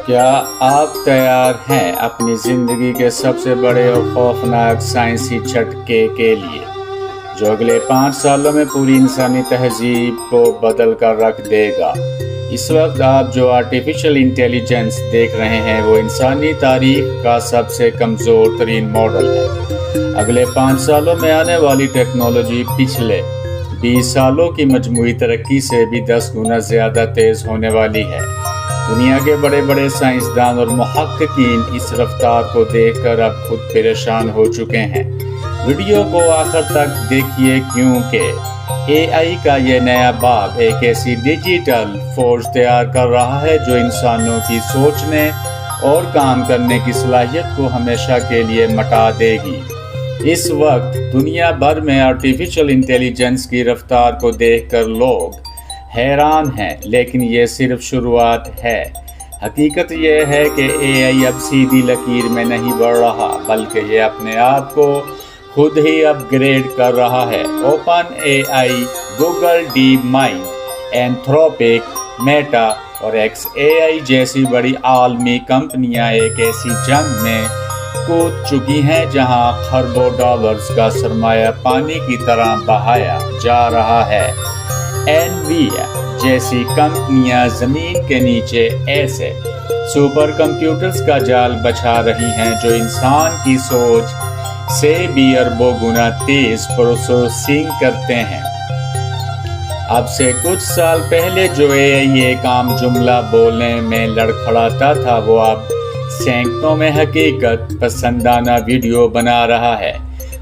کیا آپ تیار ہیں اپنی زندگی کے سب سے بڑے اور خوفناک سائنسی جھٹکے کے لیے جو اگلے 5 سالوں میں پوری انسانی تہذیب کو بدل کر رکھ دے گا؟ اس وقت آپ جو آرٹیفیشل انٹیلیجنس دیکھ رہے ہیں وہ انسانی تاریخ کا سب سے کمزور ترین ماڈل ہے۔ اگلے 5 سالوں میں آنے والی ٹیکنالوجی پچھلے 20 سالوں کی مجموعی ترقی سے بھی 10 گنا زیادہ تیز ہونے والی ہے۔ دنیا کے بڑے بڑے سائنسدان اور محققین اس رفتار کو دیکھ کر اب خود پریشان ہو چکے ہیں۔ ویڈیو کو آخر تک دیکھیے کیونکہ اے آئی کا یہ نیا باب ایک ایسی ڈیجیٹل فوج تیار کر رہا ہے جو انسانوں کی سوچنے اور کام کرنے کی صلاحیت کو ہمیشہ کے لیے مٹا دے گی۔ اس وقت دنیا بھر میں آرٹیفیشل انٹیلیجنس کی رفتار کو دیکھ کر لوگ حیران ہیں، لیکن یہ صرف شروعات ہے۔ حقیقت یہ ہے کہ اے آئی اب سیدھی لکیر میں نہیں بڑھ رہا بلکہ یہ اپنے آپ کو خود ہی اپ گریڈ کر رہا ہے۔ اوپن اے آئی، گوگل ڈیپ مائنڈ، اینتھروپک، میٹا اور ایکس اے آئی جیسی بڑی عالمی کمپنیاں ایک ایسی جنگ میں کود چکی ہیں جہاں خربوں ڈالرز کا سرمایہ پانی کی طرح بہایا جا رہا ہے۔ انویڈیا جیسی کمپنیاں زمین کے نیچے ایسے سپر کمپیوٹرز کا جال بچھا رہی ہیں جو انسان کی سوچ سے بھی اربوں گنا تیز پروسیسنگ کرتے ہیں۔ اب سے کچھ سال پہلے جو اے آئی ایک عام جملہ بولنے میں لڑکھڑاتا تھا وہ اب سینکڑوں میں حقیقت پسندانہ ویڈیو بنا رہا ہے،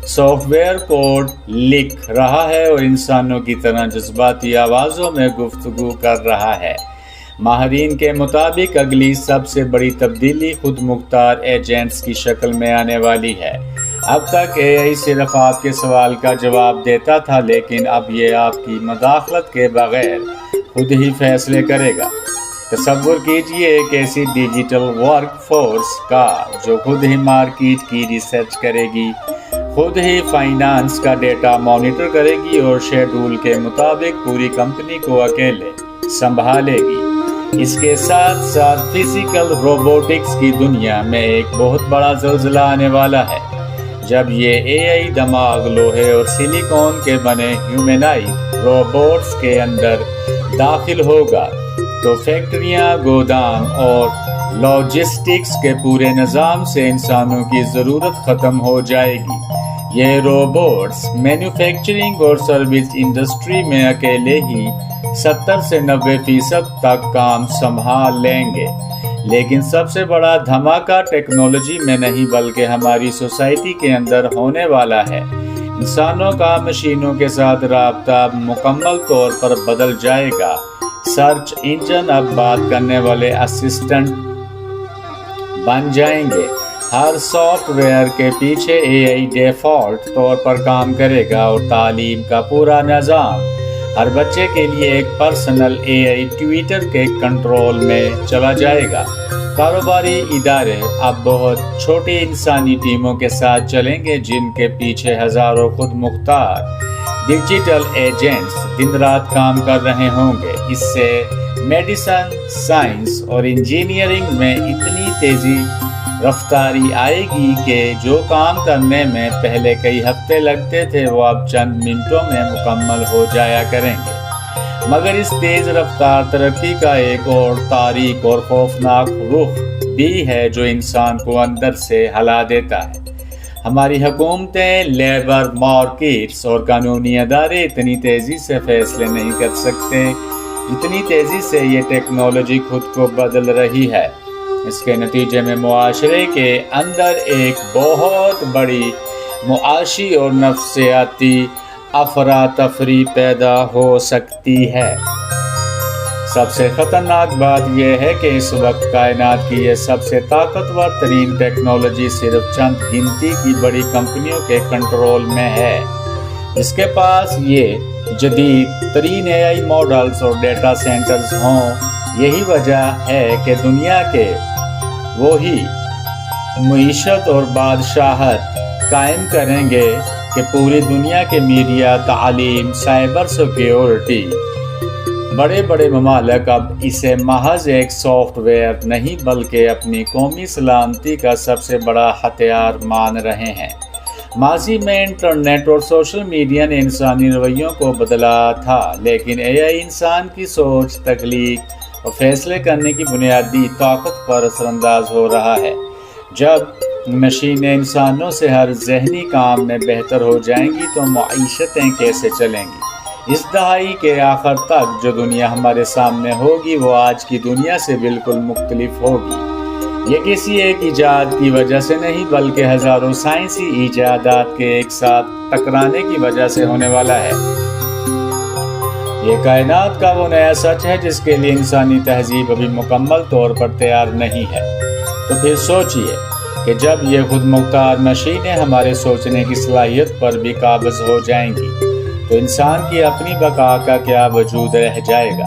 سافٹ ویئر کوڈ لکھ رہا ہے اور انسانوں کی طرح جذباتی آوازوں میں گفتگو کر رہا ہے۔ ماہرین کے مطابق اگلی سب سے بڑی تبدیلی خود مختار ایجنٹس کی شکل میں آنے والی ہے۔ اب تک اے آئی صرف آپ کے سوال کا جواب دیتا تھا، لیکن اب یہ آپ کی مداخلت کے بغیر خود ہی فیصلے کرے گا۔ تصور کیجئے ایک ایسی ڈیجیٹل ورک فورس کا جو خود ہی مارکیٹ کی ریسرچ کرے گی، خود ہی فائنانس کا ڈیٹا مانیٹر کرے گی اور شیڈول کے مطابق پوری کمپنی کو اکیلے سنبھالے گی۔ اس کے ساتھ ساتھ فزیکل روبوٹکس کی دنیا میں ایک بہت بڑا زلزلہ آنے والا ہے۔ جب یہ اے آئی دماغ لوہے اور سلیکون کے بنے ہیومنائڈ روبوٹس کے اندر داخل ہوگا تو فیکٹریاں، گودام اور لاجسٹکس کے پورے نظام سے انسانوں کی ضرورت ختم ہو جائے گی۔ یہ روبوٹس مینوفیکچرنگ اور سروس انڈسٹری میں اکیلے ہی 70 سے 90% تک کام سنبھال لیں گے۔ لیکن سب سے بڑا دھماکہ ٹیکنالوجی میں نہیں بلکہ ہماری سوسائٹی کے اندر ہونے والا ہے۔ انسانوں کا مشینوں کے ساتھ رابطہ مکمل طور پر بدل جائے گا۔ سرچ انجن اب بات کرنے والے اسسٹنٹ بن جائیں گے۔ ہر سافٹ ویئر کے پیچھے اے آئی ڈیفالٹ طور پر کام کرے گا اور تعلیم کا پورا نظام ہر بچے کے لیے ایک پرسنل اے آئی ٹیوٹر کے کنٹرول میں چلا جائے گا۔ کاروباری ادارے اب بہت چھوٹی انسانی ٹیموں کے ساتھ چلیں گے جن کے پیچھے ہزاروں خود مختار ڈیجیٹل ایجنٹس دن رات کام کر رہے ہوں گے۔ اس سے میڈیسن، سائنس اور انجینئرنگ میں اتنی تیزی رفتاری آئے گی کہ جو کام کرنے میں پہلے کئی ہفتے لگتے تھے وہ اب چند منٹوں میں مکمل ہو جایا کریں گے۔ مگر اس تیز رفتار ترقی کا ایک اور تاریک اور خوفناک رخ بھی ہے جو انسان کو اندر سے ہلا دیتا ہے۔ ہماری حکومتیں، لیبر مارکیٹس اور قانونی ادارے اتنی تیزی سے فیصلے نہیں کر سکتے جتنی تیزی سے یہ ٹیکنالوجی خود کو بدل رہی ہے۔ اس کے نتیجے میں معاشرے کے اندر ایک بہت بڑی معاشی اور نفسیاتی افراتفری پیدا ہو سکتی ہے۔ سب سے خطرناک بات یہ ہے کہ اس وقت کائنات کی یہ سب سے طاقتور ترین ٹیکنالوجی صرف چند گنتی کی بڑی کمپنیوں کے کنٹرول میں ہے۔ اس کے پاس یہ جدید ترین اے آئی ماڈلز اور ڈیٹا سینٹرز ہوں۔ یہی وجہ ہے کہ دنیا کے وہی معیشت اور بادشاہت قائم کریں گے کہ پوری دنیا کے میڈیا، تعلیم، سائبر سیکیورٹی بڑے بڑے ممالک اب اسے محض ایک سافٹ ویئر نہیں بلکہ اپنی قومی سلامتی کا سب سے بڑا ہتھیار مان رہے ہیں۔ ماضی میں انٹرنیٹ اور سوشل میڈیا نے انسانی رویوں کو بدلا تھا، لیکن AI انسان کی سوچ، تخلیق اور فیصلے کرنے کی بنیادی طاقت پر اثر انداز ہو رہا ہے۔ جب مشینیں انسانوں سے ہر ذہنی کام میں بہتر ہو جائیں گی تو معیشتیں کیسے چلیں گی؟ اس دہائی کے آخر تک جو دنیا ہمارے سامنے ہوگی وہ آج کی دنیا سے بالکل مختلف ہوگی۔ یہ کسی ایک ایجاد کی وجہ سے نہیں بلکہ ہزاروں سائنسی ایجادات کے ایک ساتھ ٹکرانے کی وجہ سے ہونے والا ہے۔ یہ کائنات کا وہ نیا سچ ہے جس کے لیے انسانی تہذیب ابھی مکمل طور پر تیار نہیں ہے۔ تو پھر سوچئے کہ جب یہ خود مختار مشینیں ہمارے سوچنے کی صلاحیت پر بھی قابض ہو جائیں گی تو انسان کی اپنی بقا کا کیا وجود رہ جائے گا؟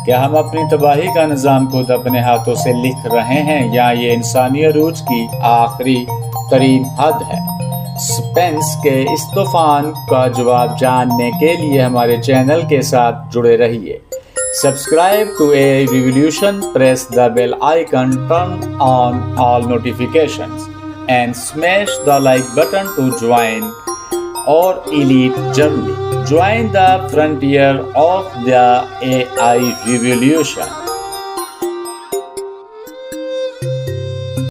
کیا ہم اپنی تباہی کا نظام خود اپنے ہاتھوں سے لکھ رہے ہیں یا یہ انسانی عروج کی آخری ترین حد ہے؟ سپینس کے اس طوفان کا جواب جاننے کے لیے ہمارے چینل کے ساتھ جڑے رہیے۔ Subscribe to AI Revolution, press the bell icon, turn on all notifications, and smash the like button to join our elite journey. Join the frontier of the AI revolution.